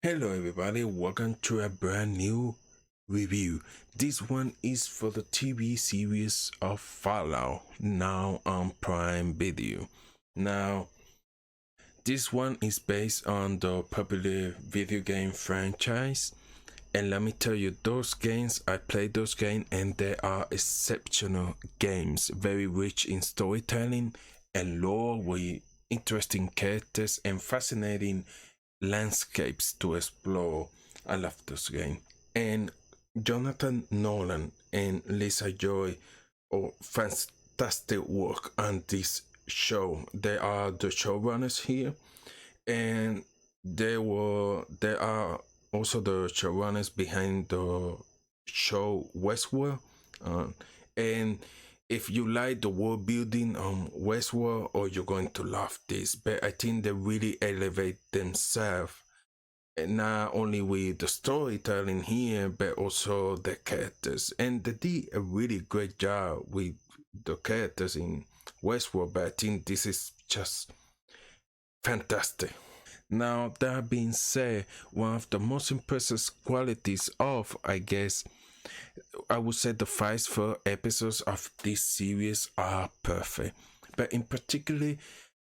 Hello everybody, welcome to a brand new review. This one is for the TV series of Fallout, now on Prime Video. Now, this one is based on the popular video game franchise. And let me tell you, those games, I played those games and they are exceptional games. Very rich in storytelling and lore with interesting characters and fascinating landscapes to explore. I love this game. And Jonathan Nolan and Lisa Joy oh fantastic work on this show. They are the showrunners here, and they are also the showrunners behind the show Westworld. Uh, and if you like the world building on Westworld, or you're going to love this. But I think they really elevate themselves, and not only with the storytelling here, but also the characters. And they did a really great job with the characters in Westworld. But I think this is just fantastic. Now, that being said, one of the most impressive qualities of, I guess, I would say the first 4 episodes of this series are perfect. But in particular,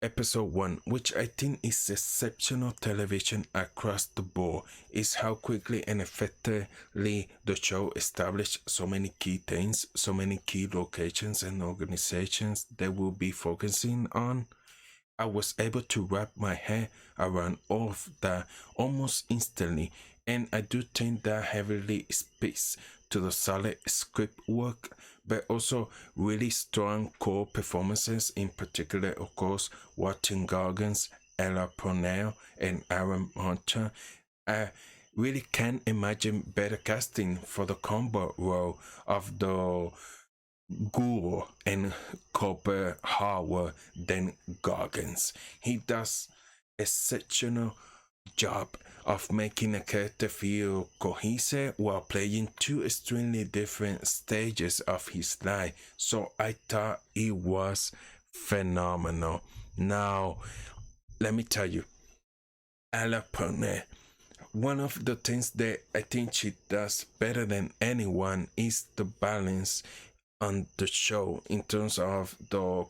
episode 1, which I think is exceptional television across the board, is how quickly and effectively the show established so many key things, so many key locations and organizations they will be focusing on. I was able to wrap my head around all of that almost instantly, and I do think that heavily speaks to the solid script work, but also really strong core performances, in particular, of course, Walton Goggins, Purnell, and Aaron Moten. I really can't imagine better casting for the combo role of the Ghoul and Copper Howard than Goggins. He does exceptional job of making a character feel cohesive while playing 2 extremely different stages of his life. So I thought it was phenomenal. Now, let me tell you, Ala Purnell, one of the things that I think she does better than anyone is the balance on the show, in terms of the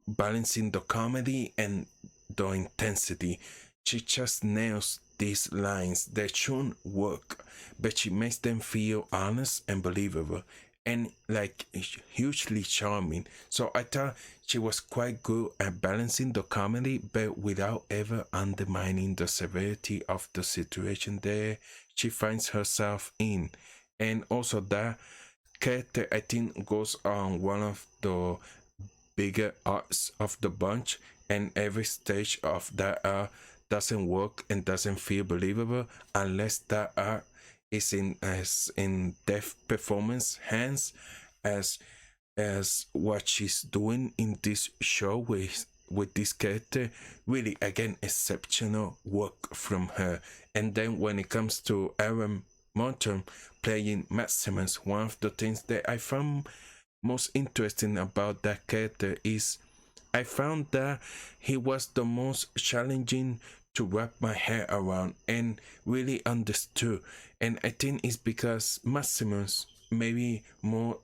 balancing the comedy and the intensity. She just nails these lines that shouldn't work, but she makes them feel honest and believable, and like hugely charming. So I thought she was quite good at balancing the comedy, but without ever undermining the severity of the situation that she finds herself in. And also that character, I think, goes on one of the bigger arcs of the bunch, and every stage of that arc doesn't work and doesn't feel believable unless that arc is in as in depth performance hands as what she's doing in this show with this character. Really, again, exceptional work from her. And then when it comes to Aaron Moten playing Maximus, one of the things that I found most interesting about that character is I found that he was the most challenging to wrap my head around and really understood. And I think it's because Maximus, maybe more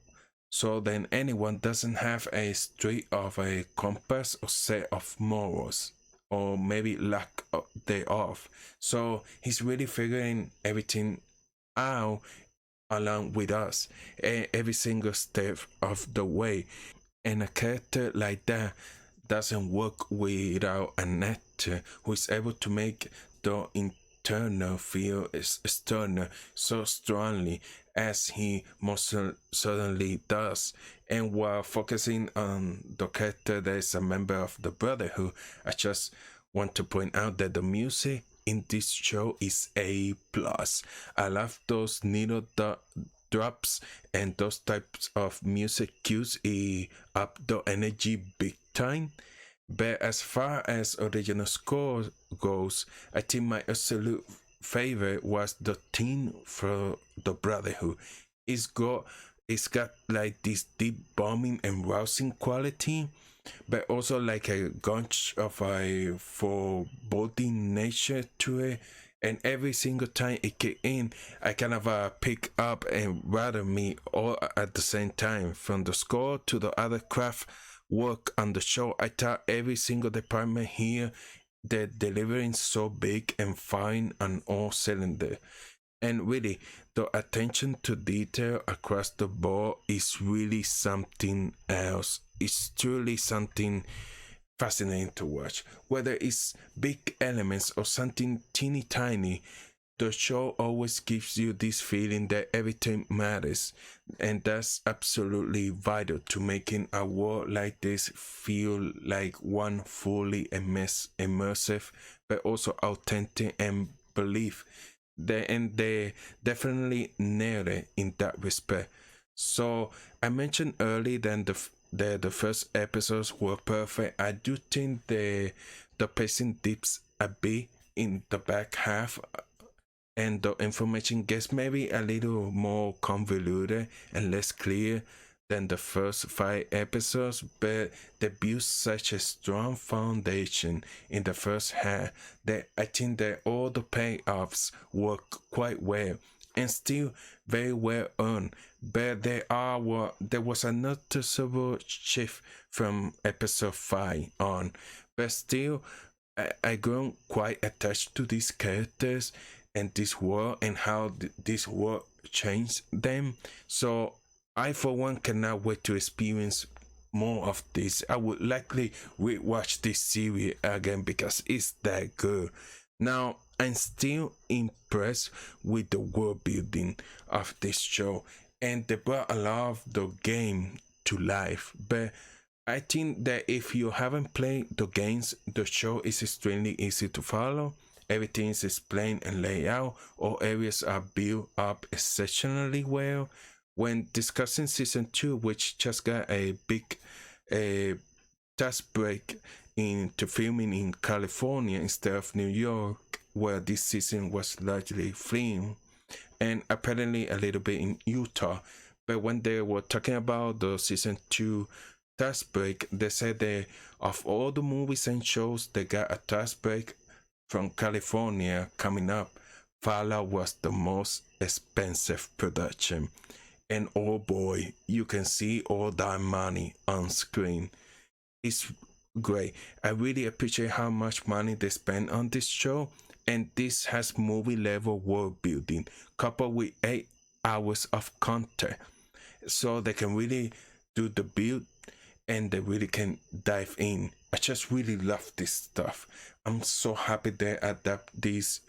so than anyone, doesn't have a street of a compass or set of morals, or maybe lack thereof. So he's really figuring everything out along with us, every single step of the way. And a character like that doesn't work without an actor who is able to make the internal feel external so strongly as he most certainly does. And while focusing on the character that is a member of the Brotherhood, I just want to point out that the music in this show is A+. I love those needle drops and those types of music cues. Up the energy big time. But as far as original score goes, I think my absolute favorite was the theme for the Brotherhood. It's got like this deep bombing and rousing quality, but also like a bunch of a foreboding nature to it. And every single time it kicked in, I kind of pick up and rattle me all at the same time. From the score to the other craft work on the show, I thought every single department here, they're delivering so big and fine on all cylinders. And really, the attention to detail across the board is really something else. It's truly something fascinating to watch. Whether it's big elements or something teeny tiny, the show always gives you this feeling that everything matters, and that's absolutely vital to making a world like this feel like one fully immersive, but also authentic and belief. They definitely nailed it in that respect. So I mentioned earlier that the first episodes were perfect. I do think the pacing dips a bit in the back half, and the information gets maybe a little more convoluted and less clear than the first 5 episodes, but they build such a strong foundation in the first half that I think that all the payoffs work quite well and still very well earned. But there was a noticeable shift from episode 5 on, but still I grown quite attached to these characters and this world and how this world changed them. So I for one cannot wait to experience more of this. I would likely rewatch this series again because it's that good. Now I'm still impressed with the world building of this show, and they brought a lot of the game to life. But I think that if you haven't played the games, the show is extremely easy to follow. Everything is explained and laid out. All areas are built up exceptionally well. When discussing season 2, which just got a big task break into filming in California instead of New York, where this season was largely filmed, and apparently a little bit in Utah. But when they were talking about the season 2 task break, they said that of all the movies and shows that got a task break from California coming up, Fallout was the most expensive production. And oh boy, you can see all that money on screen. It's great. I really appreciate how much money they spent on this show, and this has movie level world building coupled with 8 hours of content, so they can really do the build and they really can dive in. I just really love this stuff. I'm so happy they adapt this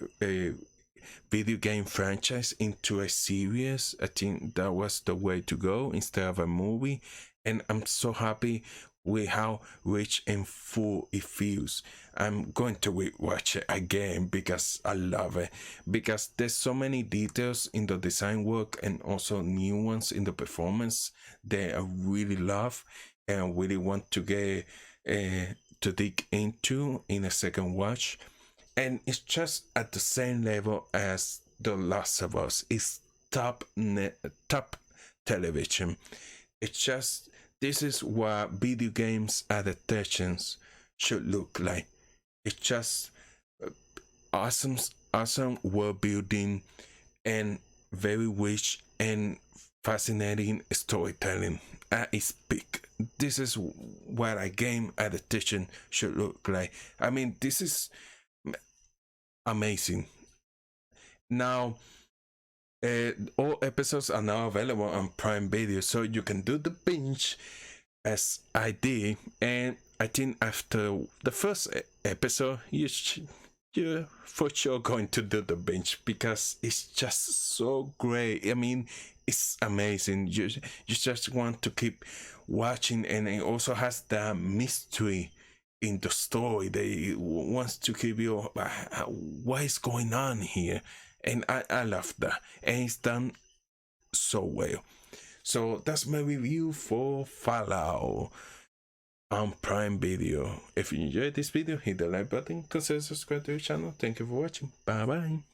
video game franchise into a series. I think that was the way to go instead of a movie, and I'm so happy with how rich and full it feels. I'm going to rewatch it again because I love it, because there's so many details in the design work and also new ones in the performance that I really love and really want to get to dig into in a second watch. And it's just at the same level as The Last of Us. It's top television. It's just, this is what video games adaptations should look like. It's just awesome world building and very rich and fascinating storytelling at its peak. This is what a game adaptation should look like. I mean, this is amazing. Now, all episodes are now available on Prime Video, so you can do the binge as I did. And I think after the first episode, you're for sure going to do the binge because it's just so great. I mean, it's amazing. You just want to keep watching, and it also has that mystery in the story. They wants to keep you what is going on here, and I love that, and it's done so well. So that's my review for Fallout on Prime Video. If you enjoyed this video, hit the like button, consider subscribing to the channel. Thank you for watching. Bye bye.